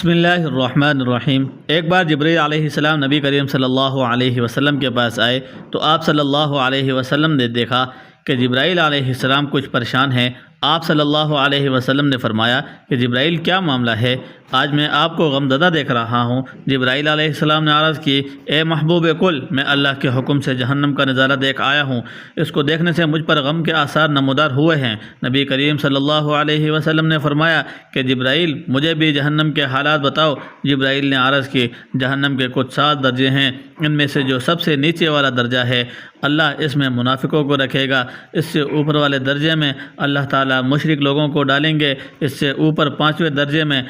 بسم اللہ الرحمن الرحیم۔ ایک بار جبرائیل علیہ السلام نبی کریم صلی اللہ علیہ وسلم کے پاس آئے تو آپ صلی اللہ علیہ وسلم نے دیکھا کہ جبرائیل علیہ السلام کچھ پریشان ہیں۔ آپ صلی اللہ علیہ وسلم نے فرمایا کہ جبرائیل کیا معاملہ ہے؟ آج میں آپ کو غمزدہ دیکھ رہا ہوں۔ جبرائیل علیہ السلام نے عرض کی، اے محبوب کل، میں اللہ کے حکم سے جہنم کا نظارہ دیکھ آیا ہوں۔ اس کو دیکھنے سے مجھ پر غم کے آثار نمودار ہوئے ہیں۔ نبی کریم صلی اللہ علیہ وسلم نے فرمایا کہ جبرائیل، مجھے بھی جہنم کے حالات بتاؤ۔ جبرائیل نے عرض کی، جہنم کے کچھ 7 درجے ہیں، ان میں سے جو سب سے نیچے والا درجہ ہے، اللہ اس میں منافقوں کو رکھے گا۔ اس سے اوپر والے درجے میں اللہ تعالیٰ مشرک لوگوں کو ڈالیں گے۔ اس سے اوپر 5ویں درجے میں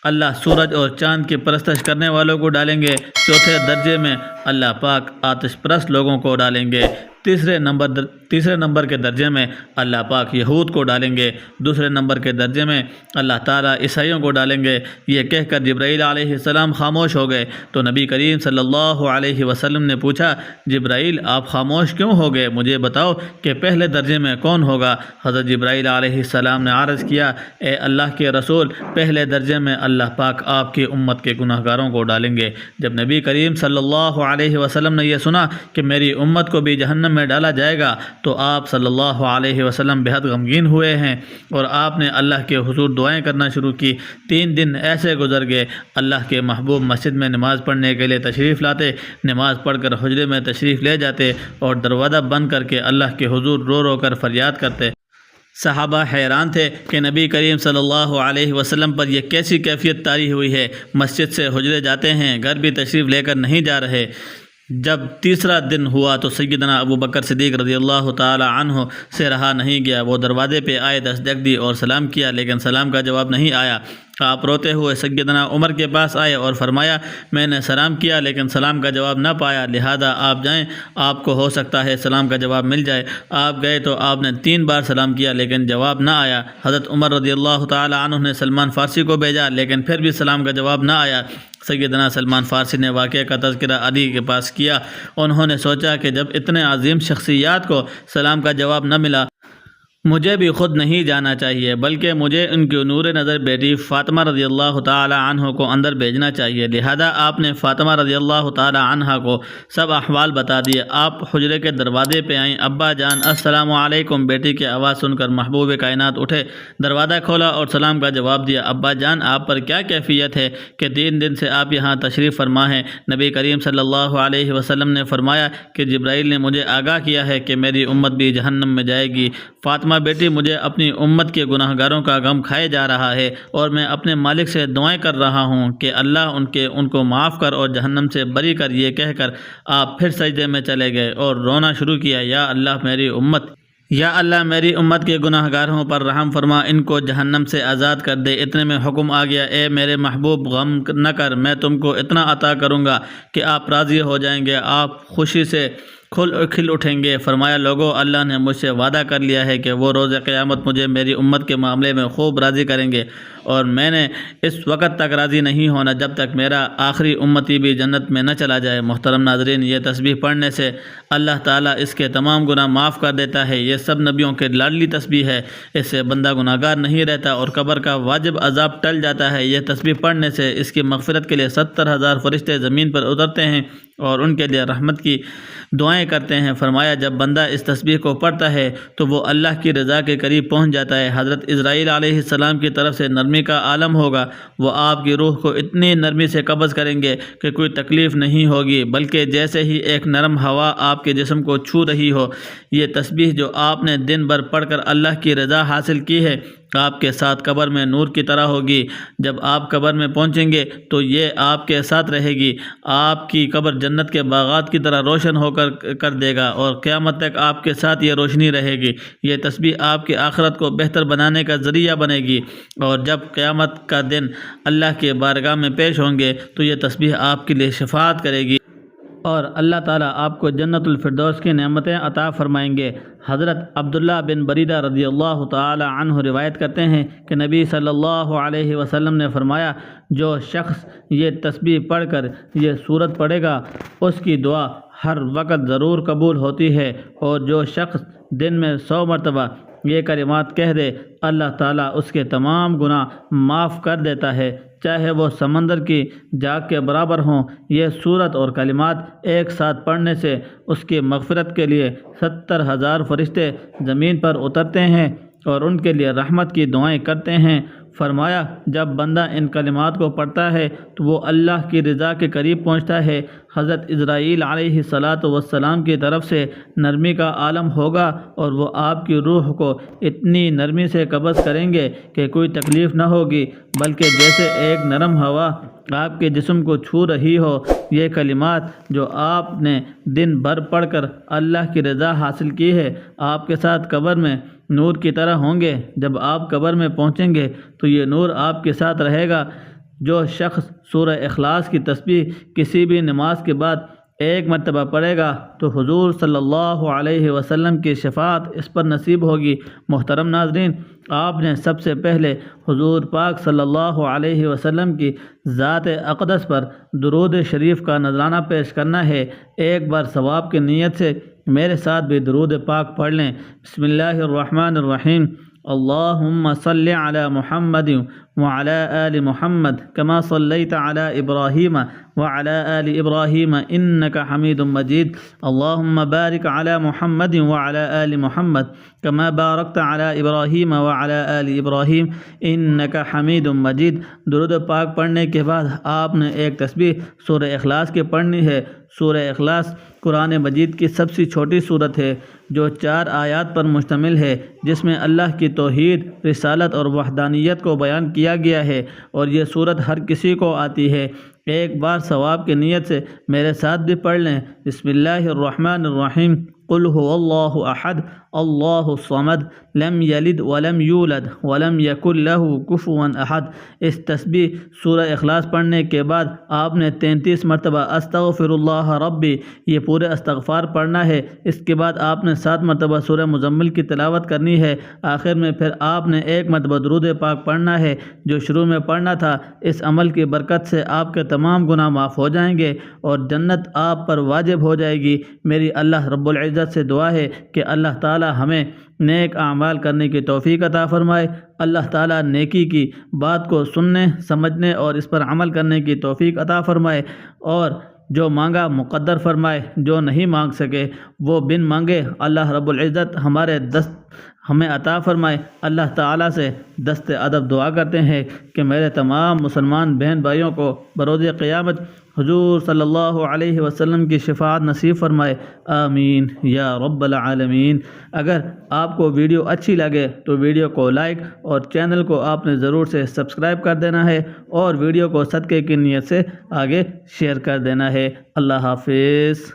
اللہ سورج اور چاند کی پرستش کرنے والوں کو ڈالیں گے۔ 4تھے درجے میں اللہ پاک آتش پرست لوگوں کو ڈالیں گے۔ تیسرے نمبر کے درجے میں اللہ پاک یہود کو ڈالیں گے۔ دوسرے نمبر کے درجے میں اللہ تعالیٰ عیسائیوں کو ڈالیں گے۔ یہ کہہ کر جبرائیل علیہ السلام خاموش ہو گئے تو نبی کریم صلی اللہ علیہ وسلم نے پوچھا، جبرائیل آپ خاموش کیوں ہو گئے؟ مجھے بتاؤ کہ پہلے درجے میں کون ہوگا؟ حضرت جبرائیل علیہ السلام نے عرض کیا، اے اللہ کے رسول، پہلے درجے میں اللہ پاک آپ کی امت کے گناہ گاروں کو ڈالیں گے۔ جب نبی کریم صلی اللہ علیہ وسلم نے یہ سنا کہ میری امت کو بھی جہنم میں ڈالا جائے گا تو آپ صلی اللہ علیہ وسلم بہت غمگین ہوئے ہیں اور آپ نے اللہ کے حضور دعائیں کرنا شروع کی۔ 3 دن ایسے گزر گئے، اللہ کے محبوب مسجد میں نماز پڑھنے کے لیے تشریف لاتے، نماز پڑھ کر حجرے میں تشریف لے جاتے اور دروازہ بند کر کے اللہ کے حضور رو رو کر فریاد کرتے۔ صحابہ حیران تھے کہ نبی کریم صلی اللہ علیہ وسلم پر یہ کیسی کیفیت طاری ہوئی ہے، مسجد سے حجرے جاتے ہیں، گھر بھی تشریف لے کر نہیں جا رہے۔ جب تیسرا دن ہوا تو سیدنا ابو بکر صدیق رضی اللہ تعالی عنہ سے رہا نہیں گیا۔ وہ دروازے پہ آئے، دستک دی اور سلام کیا، لیکن سلام کا جواب نہیں آیا۔ آپ روتے ہوئے سیدنا عمر کے پاس آئے اور فرمایا، میں نے سلام کیا لیکن سلام کا جواب نہ پایا، لہذا آپ جائیں، آپ کو ہو سکتا ہے سلام کا جواب مل جائے۔ آپ گئے تو آپ نے 3 بار سلام کیا لیکن جواب نہ آیا۔ حضرت عمر رضی اللہ تعالی عنہ نے سلمان فارسی کو بھیجا لیکن پھر بھی سلام کا جواب نہ آیا۔ سیدنا سلمان فارسی نے واقعے کا تذکرہ علی کے پاس کیا۔ انہوں نے سوچا کہ جب اتنے عظیم شخصیات کو سلام کا جواب نہ ملا، مجھے بھی خود نہیں جانا چاہیے بلکہ مجھے ان کی نور نظر بیٹی فاطمہ رضی اللہ تعالی عنہ کو اندر بھیجنا چاہیے۔ لہذا آپ نے فاطمہ رضی اللہ تعالی عنہ کو سب احوال بتا دیے۔ آپ حجرے کے دروازے پہ آئیں، ابا جان السلام علیکم، بیٹی کی آواز سن کر محبوب کائنات اٹھے، دروازہ کھولا اور سلام کا جواب دیا۔ ابا جان، آپ پر کیا کیفیت ہے کہ 3 دن سے آپ یہاں تشریف فرما ہیں؟ نبی کریم صلی اللہ علیہ وسلم نے فرمایا کہ جبرائیل نے مجھے آگاہ کیا ہے کہ میری امت بھی جہنم میں جائے گی۔ فاطمہ بیٹی، مجھے اپنی امت کے گناہ گاروں کا غم کھائے جا رہا ہے اور میں اپنے مالک سے دعائیں کر رہا ہوں کہ اللہ ان کو معاف کر اور جہنم سے بری کر۔ یہ کہہ کر آپ پھر سجدے میں چلے گئے اور رونا شروع کیا، یا اللہ میری امت کے گناہ گاروں پر رحم فرما، ان کو جہنم سے آزاد کر دے۔ اتنے میں حکم آ گیا، اے میرے محبوب، غم نہ کر، میں تم کو اتنا عطا کروں گا کہ آپ راضی ہو جائیں گے، آپ خوشی سے کھل اٹھیں گے۔ فرمایا، لوگوں، اللہ نے مجھ سے وعدہ کر لیا ہے کہ وہ روز قیامت مجھے میری امت کے معاملے میں خوب راضی کریں گے، اور میں نے اس وقت تک راضی نہیں ہونا جب تک میرا آخری امتی بھی جنت میں نہ چلا جائے۔ محترم ناظرین، یہ تسبیح پڑھنے سے اللہ تعالیٰ اس کے تمام گناہ معاف کر دیتا ہے۔ یہ سب نبیوں کے لاڈلی تسبیح ہے، اس سے بندہ گناہ گار نہیں رہتا اور قبر کا واجب عذاب ٹل جاتا ہے۔ یہ تسبیح پڑھنے سے اس کی مغفرت کے لیے 70,000 فرشتے زمین پر اترتے ہیں اور ان کے لیے رحمت کی دعائیں کرتے ہیں۔ فرمایا، جب بندہ اس تسبیح کو پڑھتا ہے تو وہ اللہ کی رضا کے قریب پہنچ جاتا ہے۔ حضرت اسرائیل علیہ السلام کی طرف سے نرمی کا عالم ہوگا، وہ آپ کی روح کو اتنی نرمی سے قبض کریں گے کہ کوئی تکلیف نہیں ہوگی، بلکہ جیسے ہی ایک نرم ہوا آپ کے جسم کو چھو رہی ہو۔ یہ تسبیح جو آپ نے دن بھر پڑھ کر اللہ کی رضا حاصل کی ہے، آپ کے ساتھ قبر میں نور کی طرح ہوگی۔ جب آپ قبر میں پہنچیں گے تو یہ آپ کے ساتھ رہے گی، آپ کی قبر جنت کے باغات کی طرح روشن ہو کر دے گا اور قیامت تک آپ کے ساتھ یہ روشنی رہے گی۔ یہ تسبیح آپ کی آخرت کو بہتر بنانے کا ذریعہ بنے گی، اور جب قیامت کا دن اللہ کے بارگاہ میں پیش ہوں گے تو یہ تسبیح آپ کے لیے شفاعت کرے گی اور اللہ تعالیٰ آپ کو جنت الفردوس کی نعمتیں عطا فرمائیں گے۔ حضرت عبداللہ بن بریدہ رضی اللہ تعالی عنہ روایت کرتے ہیں کہ نبی صلی اللہ علیہ وسلم نے فرمایا، جو شخص یہ تسبیح پڑھ کر یہ سورت پڑھے گا، اس کی دعا ہر وقت ضرور قبول ہوتی ہے، اور جو شخص دن میں 100 مرتبہ یہ کلمات کہہ دے، اللہ تعالیٰ اس کے تمام گناہ معاف کر دیتا ہے، چاہے وہ سمندر کی جاگ کے برابر ہوں۔ یہ سورت اور کلمات ایک ساتھ پڑھنے سے اس کی مغفرت کے لیے 70,000 فرشتے زمین پر اترتے ہیں اور ان کے لیے رحمت کی دعائیں کرتے ہیں۔ فرمایا، جب بندہ ان کلمات کو پڑھتا ہے تو وہ اللہ کی رضا کے قریب پہنچتا ہے۔ حضرت اسرائیل علیہ السلام کی طرف سے نرمی کا عالم ہوگا اور وہ آپ کی روح کو اتنی نرمی سے قبض کریں گے کہ کوئی تکلیف نہ ہوگی، بلکہ جیسے ایک نرم ہوا آپ کے جسم کو چھو رہی ہو۔ یہ کلمات جو آپ نے دن بھر پڑھ کر اللہ کی رضا حاصل کی ہے، آپ کے ساتھ قبر میں نور کی طرح ہوں گے۔ جب آپ قبر میں پہنچیں گے تو یہ نور آپ کے ساتھ رہے گا۔ جو شخص سورہ اخلاص کی تسبیح کسی بھی نماز کے بعد ایک مرتبہ پڑھے گا تو حضور صلی اللہ علیہ وسلم کی شفاعت اس پر نصیب ہوگی۔ محترم ناظرین، آپ نے سب سے پہلے حضور پاک صلی اللہ علیہ وسلم کی ذات اقدس پر درود شریف کا نذرانہ پیش کرنا ہے۔ ایک بار ثواب کی نیت سے میرے ساتھ بھی درود پاک پڑھ لیں۔ بسم اللہ الرحمن الرحیم۔ اللہم صلی علی محمد وعلی آل محمد کما صلیت علی ابراہیم وعلی آل ابراہیم انک حمید مجید۔ اللہم بارک علی محمد وعلی آل محمد کما بارکت علی ابراہیم وعلی آل ابراہیم انک حمید مجید۔ درود پاک پڑھنے کے بعد آپ نے ایک تسبیح سورہ اخلاص کی پڑھنی ہے۔ سورہ اخلاص قرآن مجید کی سب سے چھوٹی سورت ہے جو 4 آیات پر مشتمل ہے، جس میں اللہ کی توحید، رسالت اور وحدانیت کو بیان کیا گیا ہے، اور یہ سورت ہر کسی کو آتی ہے۔ ایک بار ثواب کی نیت سے میرے ساتھ بھی پڑھ لیں۔ بسم اللہ الرحمن الرحیم۔ قل هو اللہ احد اللہ الصمد لم یلد ولم یولد ولم یکن له کفوا احد۔ اس تسبیح سورہ اخلاص پڑھنے کے بعد آپ نے 33 مرتبہ استغفر اللہ ربی، یہ پورے استغفار پڑھنا ہے۔ اس کے بعد آپ نے 7 مرتبہ سورہ مزمل کی تلاوت کرنی ہے۔ آخر میں پھر آپ نے 1 مرتبہ درود پاک پڑھنا ہے جو شروع میں پڑھنا تھا۔ اس عمل کی برکت سے آپ کے تمام گناہ معاف ہو جائیں گے اور جنت آپ پر واجب ہو جائے گی۔ میری اللہ رب العزت سے دعا ہے کہ اللہ تعالی ہمیں نیک اعمال کرنے کی توفیق عطا فرمائے۔ اللہ تعالی نیکی کی بات کو سننے، سمجھنے اور اس پر عمل کرنے کی توفیق عطا فرمائے، اور جو مانگا مقدر فرمائے، جو نہیں مانگ سکے وہ بن مانگے اللہ رب العزت ہمیں عطا فرمائے۔ اللہ تعالیٰ سے دست ادب دعا کرتے ہیں کہ میرے تمام مسلمان بہن بھائیوں کو بروز قیامت حضور صلی اللہ علیہ وسلم کی شفاعت نصیب فرمائے، آمین یا رب العالمین۔ اگر آپ کو ویڈیو اچھی لگے تو ویڈیو کو لائک اور چینل کو آپ نے ضرور سے سبسکرائب کر دینا ہے، اور ویڈیو کو صدقے کی نیت سے آگے شیئر کر دینا ہے۔ اللہ حافظ۔